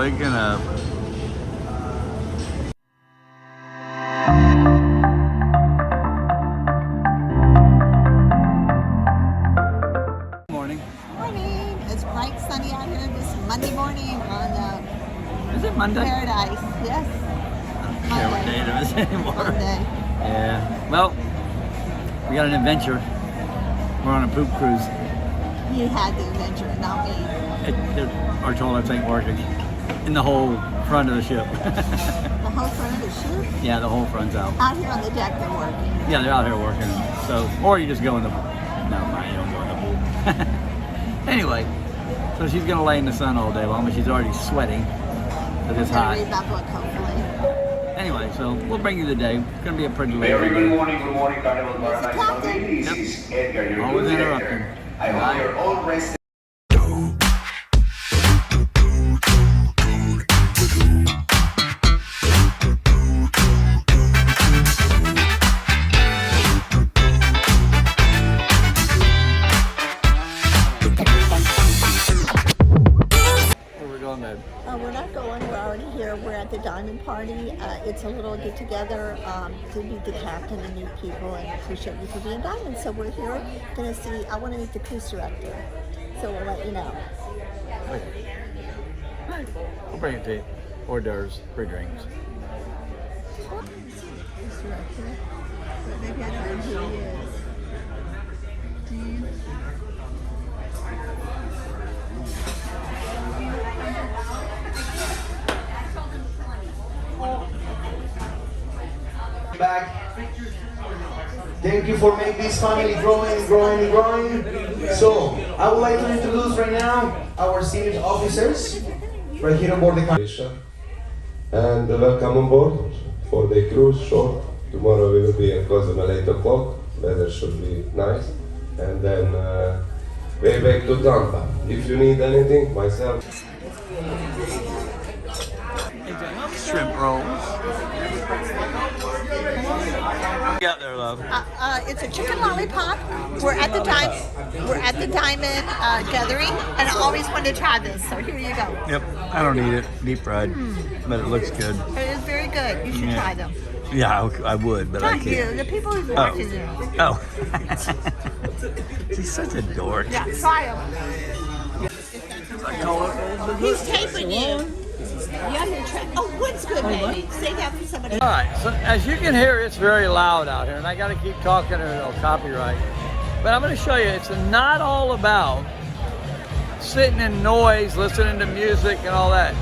waking up. Morning. Morning. It's bright, sunny out here this Monday morning on Is it Monday? Paradise. Yes. I don't care what day it is anymore. Monday. Yeah. Well, we got an adventure. We're on a poop cruise. You had the adventure, not me. Our toilets ain't working in the whole front of the ship. The whole front of the ship? Yeah, the whole front's out. Out here on the deck, they're working. Yeah, they're out here working. So, or you just go in the pool. Never mind, you don't go in the pool. Anyway, so she's gonna lay in the sun all day long, but she's already sweating because it's hot. Read that book, hopefully. Anyway, so we'll bring you the day. It's gonna be a pretty late Very day. good morning, Carnival Paradise family. This is Edgar, your Always good interrupting. director. I hope you're all rested. We're not going. We're already here. We're at the diamond party. It's a little get together to meet the captain and meet people and appreciate you for being diamond. So we're here going to see. I want to meet the cruise director. So we'll let you know. We'll bring it to you. Hors d'oeuvres, free drinks. Cruise director. But maybe I don't know who he is. Do you? Back. Thank you for making this family growing. So, I would like to introduce right now our senior officers right here on board the Carnival. And welcome on board for the cruise short. Tomorrow we will be in Cozumel at 8 o'clock. Weather should be nice. And then we're back to Tampa. If you need anything, myself. Shrimp rolls. What you got there, love? It's a chicken lollipop. We're at the diamond gathering, and I always wanted to try this. So here you go. Yep, I don't eat it, deep fried, but it looks good. It is very good. You should try them. Yeah, I would, but I Not can't. you, the people who's watching you. Oh. She's such a dork. Yeah, try them. He's taping you. Yeah, you're trying. Oh, what's good, baby? Say that for somebody. All right, so as you can hear, it's very loud out here, and I got to keep talking or it'll copyright. But I'm going to show you, it's not all about sitting in noise, listening to music and all that.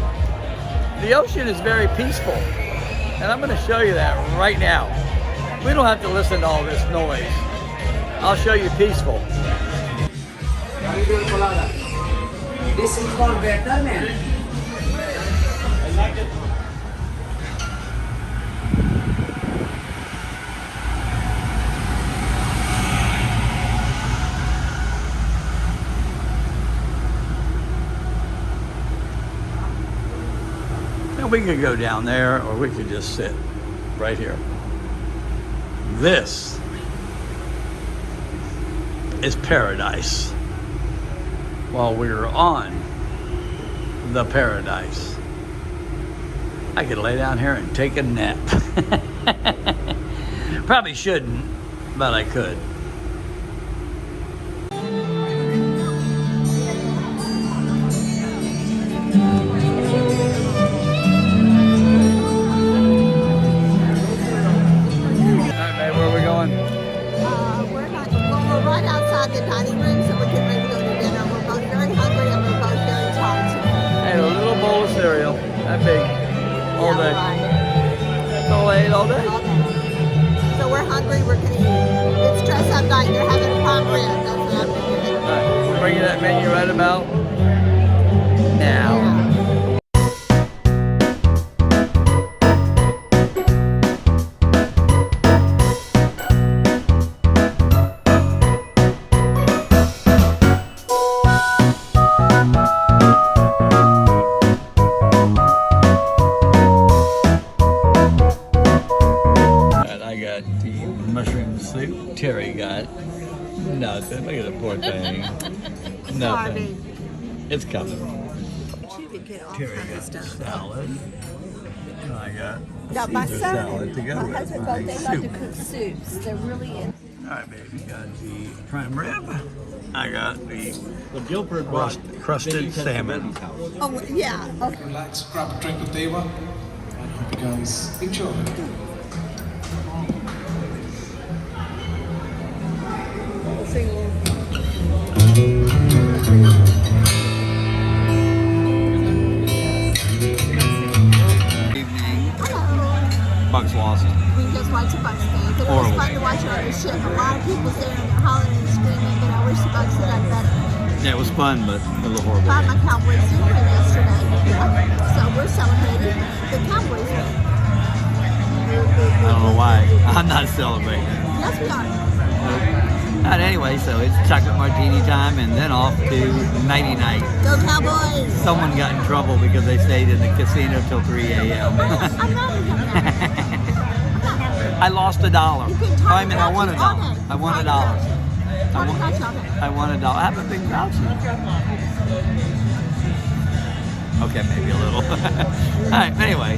The ocean is very peaceful, and I'm going to show you that right now. We don't have to listen to all this noise. I'll show you peaceful. This is for better man. Now we could go down there, or we could just sit right here. This is paradise. While we were on the Paradise, I could lay down here and take a nap. Probably shouldn't, but I could. We're right outside the dining room, so we can maybe go to dinner. We're both very hungry and we're both very tired today. Hey, a little bowl of cereal, that big, all day. Right. That's all I ate all day. All day. So we're hungry, we're gonna eat. It's dress up night, they're having prom rib. That's what I'm doing. All right, we'll bring you that menu right about now. Yeah. Mushroom soup. Terry got nothing. Look at the poor thing. Nothing. It's coming. get all kinds of stuff. Salad. And I got Now, my Caesar son salad and together my with husband my both, they love to soup. cook soups. They're really in. All right, baby. Got the prime rib. I got the Well, Guilford brought crusted salmon. Oh, yeah. Okay. Relax, grab a drink with Deva, and hope you guys enjoy. Evening. Hello. Bucks lost. We just watched the Bucks game, but it was Horrible fun to watch on the ship. A lot of people there and they're hollering and screaming, but I wish the Bucks had done better. Yeah, it was fun, but it was a horrible. Thought game. my Cowboys did win yesterday. Yeah. So we're celebrating the Cowboys win. I don't know why. I'm not celebrating. Yes, we are. But anyway, so it's chocolate martini time, and then off to nighty night. Go Cowboys! Someone got in trouble because they stayed in the casino till 3 a.m. I'm not in I lost $1. I mean, I won $1. I won $1. I won $1. I haven't been grouchy. Okay, maybe a little. All right, anyway,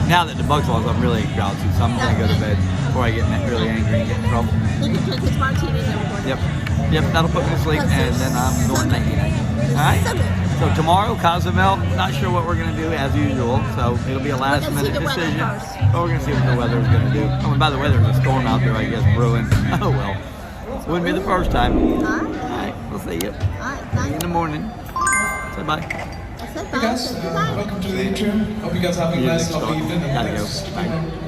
now that the Bucks lost, I'm really grouchy, so I'm going to go to bed before I get really angry and get in trouble. He can drink his martini and everything. Yep, that'll put me to sleep, and then I'm going nighty night. All right? So tomorrow, Cozumel, not sure what we're going to do as usual, so it'll be a last minute decision. But we're going to see what the weather is going to do. Oh, and by the way, there's a storm out there, I guess, brewing. Oh, well. Wouldn't be the first time. All right, we'll see you in the morning. Say bye. Hey guys, welcome to the atrium. Hope you guys have a nice, lovely evening. And Gotta go. thanks. Bye.